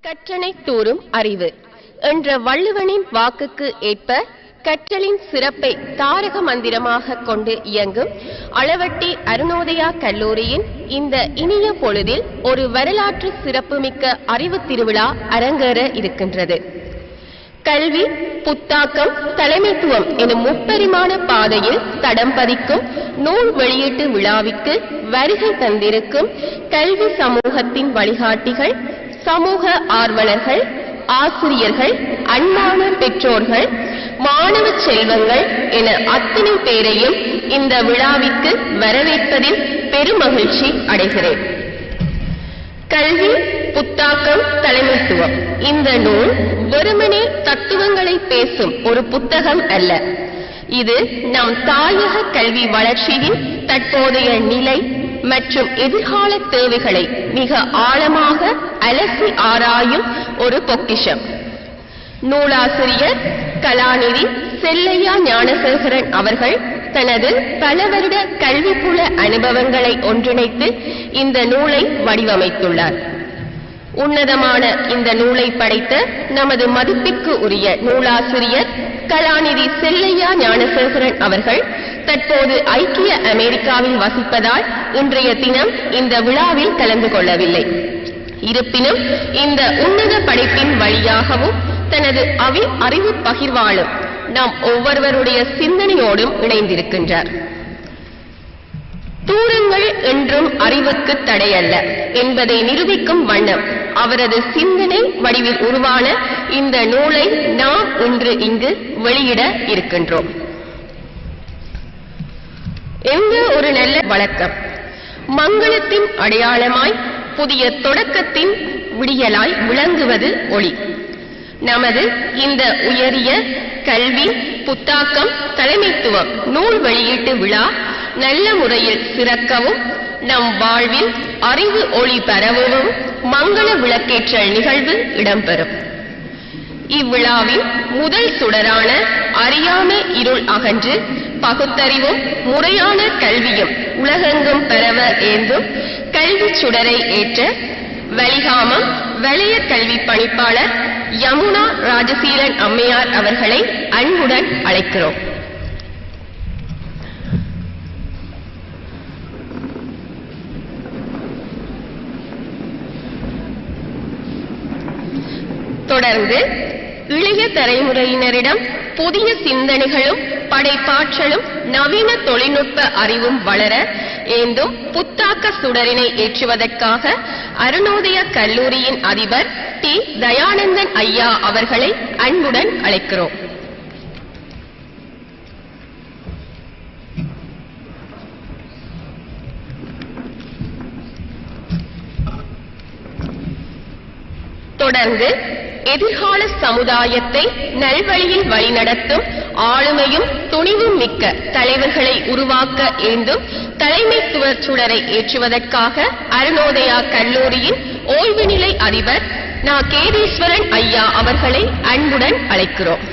கற்றனை தூறும் அறிவு என்ற வள்ளுவனின் வாக்குக்கு ஏற்ப கற்றலின் சிறப்பை தாரக மந்திரமாக கொண்டு இயங்கும் அளவட்டி அருணோதயா கல்லூரியின் இந்த இனிய பொழுதில் ஒரு வரலாற்று சிறப்புமிக்க அறிவு திருவிழா அரங்கேற இருக்கின்றது. கல்வி, புத்தாக்கம், தலைமைத்துவம் எனும் முப்பரிமாண பாதையில் தடம் பதிக்கும் நூல் வெளியீட்டு விழாவிற்கு வருகை தந்திருக்கும் கல்வி சமூகத்தின் வழிகாட்டிகள், சமூக ஆர்வலர்கள், ஆசிரியர்கள், அன்பான பெற்றோர்கள், மாணவ செல்வங்கள் என அத்தனை பேரையும் இந்த விழாவிற்கு வரவேற்பதில் பெருமகிழ்ச்சி அடைகிறேன். கல்வி, புத்தாக்கம், தலைமைத்துவம் இந்த நூல் வெறுமனே தத்துவங்களை பேசும் ஒரு புத்தகம் அல்ல. இது நம் தாயக கல்வி வளர்ச்சியின் தற்போதைய நிலை மற்றும் எதிர்கால தேவைகளை மிக ஆழமாக அலசி ஆராயும் ஒரு பொக்கிஷம். நூலாசிரியர் கலாநிதி செல்லையா ஞானசேகரன் அவர்கள் தனது பல வருட கல்விப்புல அனுபவங்களை ஒன்றிணைத்து இந்த நூலை வடிவமைத்துள்ளார். உன்னதமான இந்த நூலை படைத்த நமது மதிப்பிற்கு உரிய நூலாசிரியர் கலாநிதி செல்லையா ஞானசேகரன் அவர்கள் தற்போது ஐக்கிய அமெரிக்காவில் வசிப்பதால் இன்றைய தினம் இந்த விழாவில் கலந்து கொள்ளவில்லை. இருப்பினும் இந்த உன்னத படைப்பின் வழியாகவும் தனது அறிவு பகிர்வாலும் நாம் ஒவ்வொருவருடைய சிந்தனையோடும் இணைந்திருக்கின்றார். தூரங்கள் என்றும் அறிவுக்கு தடையல்ல என்பதை நிரூபிக்கும் வண்ணம் அவரது சிந்தனை வடிவில் உருவான இந்த நூலை நாம் இன்று இங்கு வெளியிட இருக்கின்றோம். எந்த ஒரு நல்ல வழக்கம் மங்களத்தின் அடையாளமாய் புதிய தொடக்கத்தின் விடியலாய் விளங்குவது ஒளி. நமது இந்த உயரிய கல்வி, புத்தாக்கம், தலைமைத்துவம் நூல் வெளியீட்டு விழா நல்ல முறையில் சிறக்கவும் நம் வாழ்வில் அறிவு ஒளி பரவவும் மங்கள விளக்கேற்றல் நிகழ்வு இடம்பெறும். இவ்விழாவின் முதல் சுடரான அறியாமை இருள் அகன்று பகுத்தறிவும் முறையான கல்வியும் உலகெங்கும் பரவ ஏந்தும் கல்வி சுடரை ஏற்ற வலிகாமம் வலய கல்வி பணிப்பாளர் யமுனா ராஜசீலன் அம்மையார் அவர்களை அன்புடன் அழைக்கிறோம். தொடர்ந்து இளைய தலைமுறையினரிடம் புதிய சிந்தனைகளும் படைப்பாற்றலும் நவீன தொழில்நுட்ப அறிவும் வளர ஏந்தும் புத்தாக்க சுடரினை ஏற்றுவதற்காக அருணோதய கல்லூரியின் அதிபர் டி. தயானந்தன் ஐயா அவர்களை அன்புடன் அழைக்கிறோம். தொடர்ந்து எதிர்கால சமுதாயத்தை நல்வழியில் வழிநடத்தும் ஆளுமையும் துணிவும் மிக்க தலைவர்களை உருவாக்க ஏந்தும் தலைமைத்துவ சுடரை ஏற்றுவதற்காக அருணோதயா கல்லூரியின் ஓய்வு நிலை அதிபர் நா. கேதீஸ்வரன் ஐயா அவர்களை அன்புடன் அழைக்கிறோம்.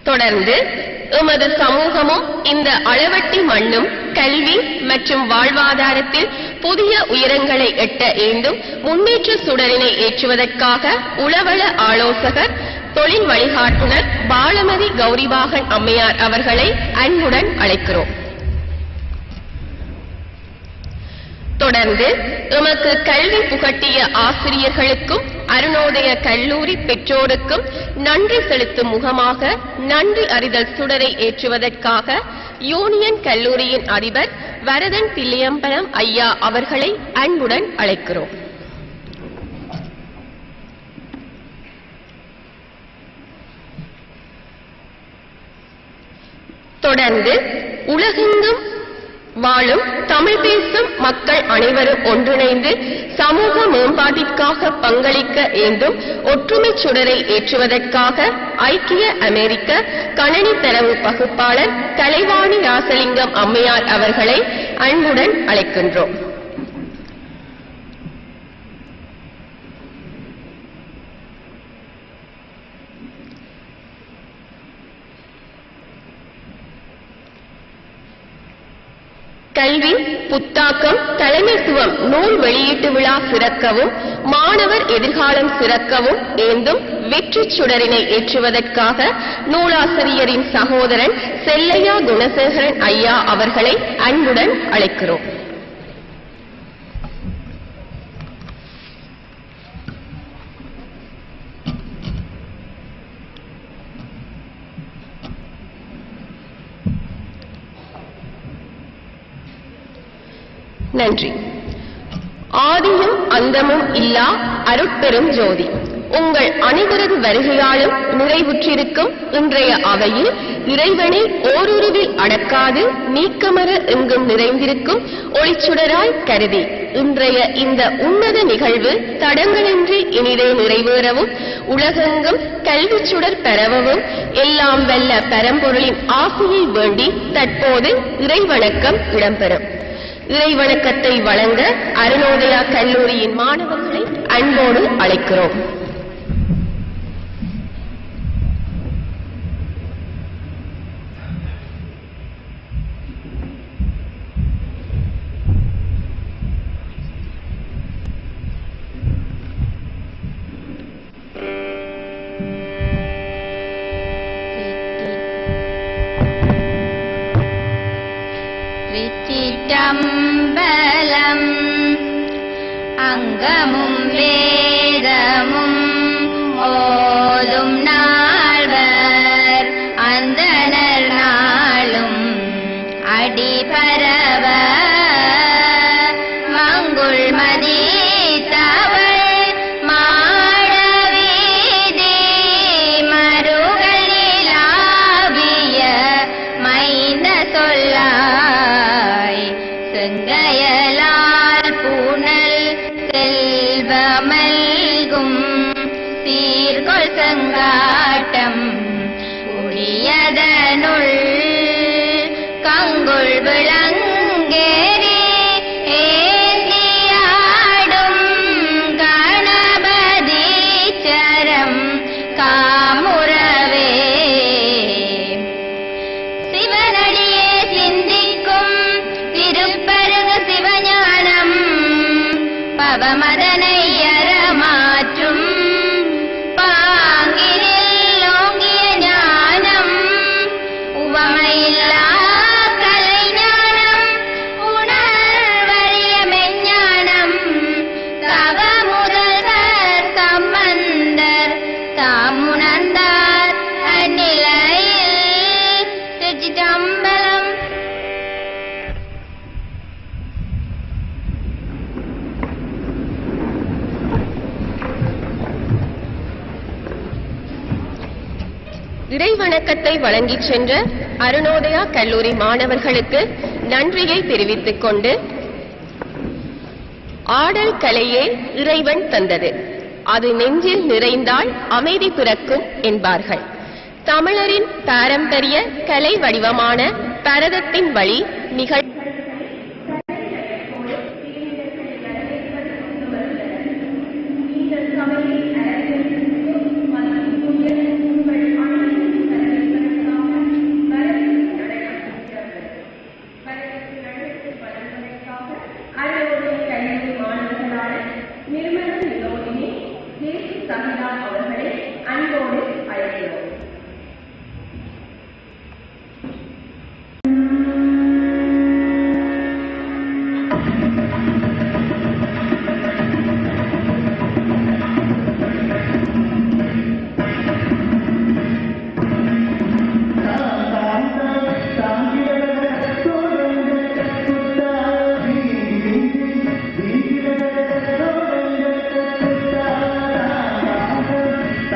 தொடர்ந்து எமது சமூகமும் இந்த அளவட்டி மண்ணும் கல்வி மற்றும் வாழ்வாதாரத்தில் புதிய உயரங்களை எட்ட ஏந்தும் முன்னேற்ற சுடரினை ஏற்றுவதற்காக உளவள ஆலோசகர் தொழில் வழிகாட்டுனர் பாலமதி கௌரிபாகன் அம்மையார் அவர்களை அன்புடன் அழைக்கிறோம். தொடர்ந்து எமக்கு கல்வி புகட்டிய ஆசிரியர்களுக்கும் அருணோதய கல்லூரி பெற்றோருக்கும் நன்றி செலுத்தும் முகமாக நன்றி அறிதல் சுடரை ஏற்றுவதற்காக யூனியன் கல்லூரியின் அதிபர் வரதன் தில்லியம்பலம் ஐயா அவர்களை அன்புடன் அழைக்கிறோம். தொடர்ந்து உலகெங்கும் வாழும் தமிழ் பேசும் மக்கள் அனைவரும் ஒன்றிணைந்து சமூக மேம்பாட்டிற்காக பங்களிக்க ஏந்தும் ஒற்றுமை சுடரை ஏற்றுவதற்காக ஐக்கிய அமெரிக்க கணனி தரவு பகுப்பாளர் கலைவாணி ராசலிங்கம் அம்மையார் அவர்களை அன்புடன் அழைக்கின்றோம். கல்வி, புத்தாக்கம், தலைமைத்துவம் நூல் வெளியீட்டு விழா சிறக்கவும், மாணவர் எதிர்காலம் சிறக்கவும் ஏந்தும் வெற்றி சுடரினை ஏற்றுவதற்காக நூலாசிரியரின் சகோதரன் செல்லையா குணசேகரன் ஐயா அவர்களை அன்புடன் அழைக்கிறோம். நன்றி. ஆதியும் அந்தமும் இல்லா அருட்பெரும் ஜோதி, உங்கள் அனைவரது வருகையாலும் நிறைவுற்றிருக்கும் இன்றைய அவையில் இறைவனை ஓருருவில் அடக்காது நீக்கமர எங்கும் நிறைந்திருக்கும் ஒளிச்சுடராய் கருதி இன்றைய இந்த உன்னத நிகழ்வு தடங்களின்றி இனிதே நிறைவேறவும் உலகெங்கும் கல்வி சுடர் பெறவும் எல்லாம் வல்ல பரம்பொருளின் ஆசையை வேண்டி தற்போது இறைவணக்கம் இடம்பெறும். இறைவணக்கத்தை வழங்க அருணோதயா கல்லூரியின் மாணவர்களை அன்போடு அழைக்கிறோம். சிற்றம்பலம் அங்கமும் வேதமும் ஓதும் நால்வர் அந்தணர் நாளும் அடிபரவ மங்குள் மதி தவள் மாடவீதி மருகலிலாவிய மைந்த சொல்லா செங்கயலால் பூனல் செல்வமல்கும் சீர்கொள் செங்காட்டம் உரியதனுள் கங்குள் விளங்கேறி ஏந்தியாடும் கணபதீச்சரம் காமுறவே சிவனடியே சிந்திக்கும் திருப்பருகு சிவஞானம் பவமதனை அறமாற்றும் பாங்கினில் ஓங்கிய ஞானம் உவமையில்லா கலைஞானம் உணர்வறிய மெஞ்ஞானம் தவ முதல்வர் சம்பந்தர் தாமுணர்ந்தார் அந்நிலையில் திருச்சிற்றம்பலம். இறைவணக்கத்தை வழங்கிச் சென்ற அருணோதயா கல்லூரி மாணவர்களுக்கு நன்றியை தெரிவித்துக் கொண்டு, ஆடல் கலையே இறைவன் தந்தது, அது நெஞ்சில் நிறைந்தால் அமைதி பிறக்கும் என்பார்கள். தமிழரின் பாரம்பரிய கலை வடிவமான பரதத்தின் வழி நிகழ் அவர்களை அன்போடு அழைக்கிறோம்.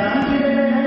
Thank you.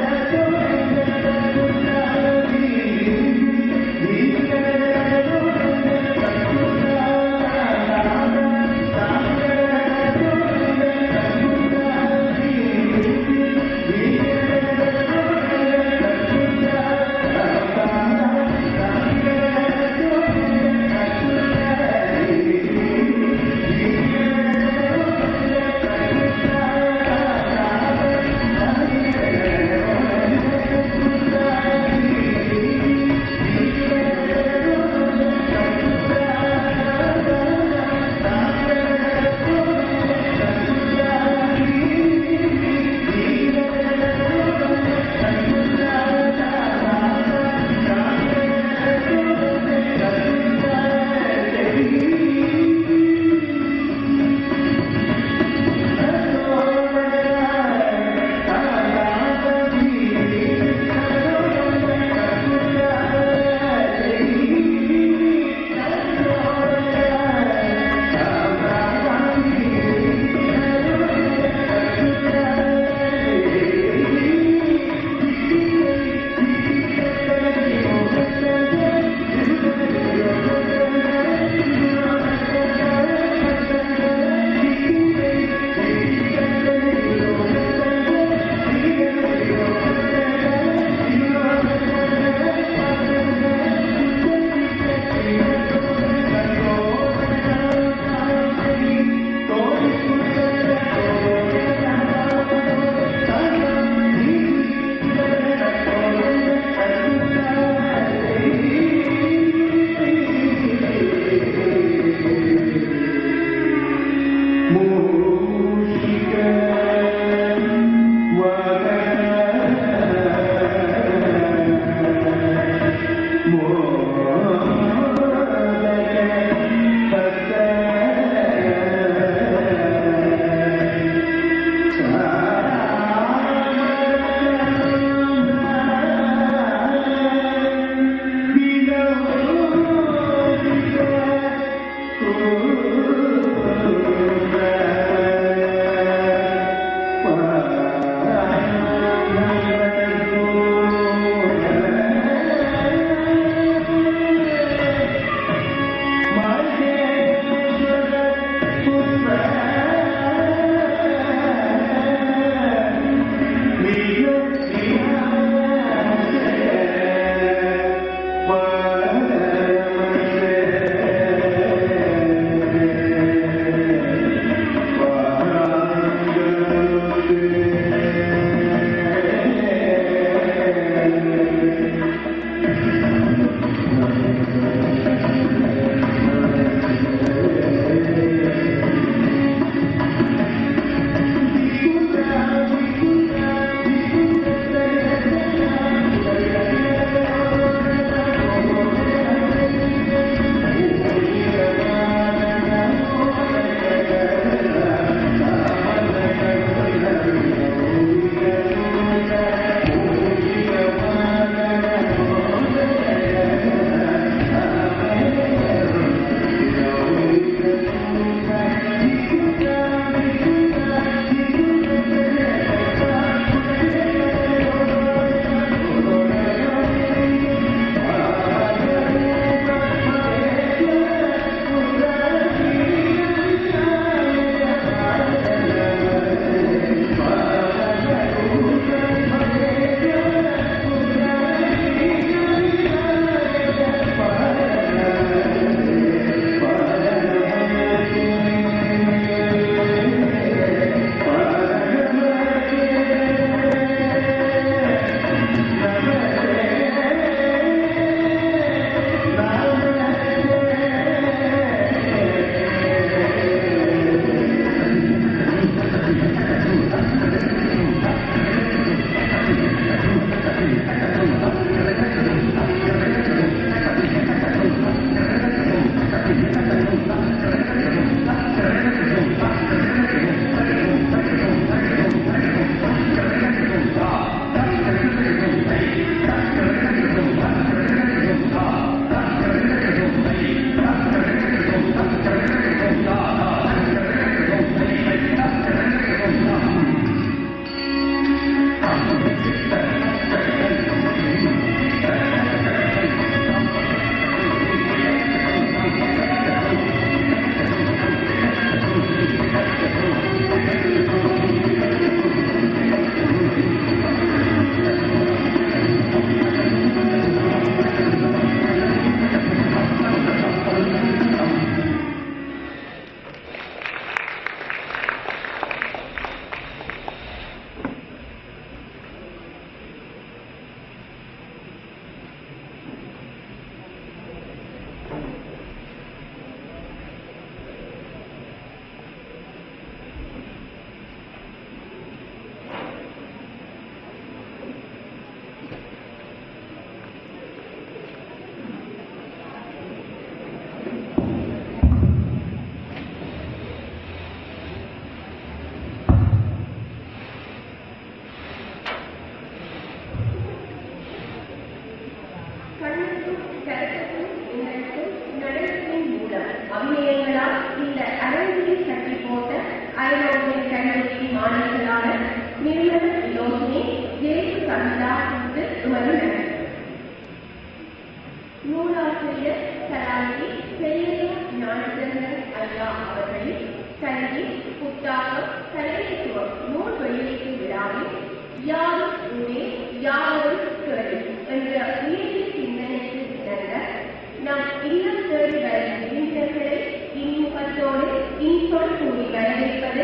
நம் இல்லம் தேடி வரும் இளைஞர்களை இன்முகத்தோடு இன்சொல் கூறி வரவேற்பது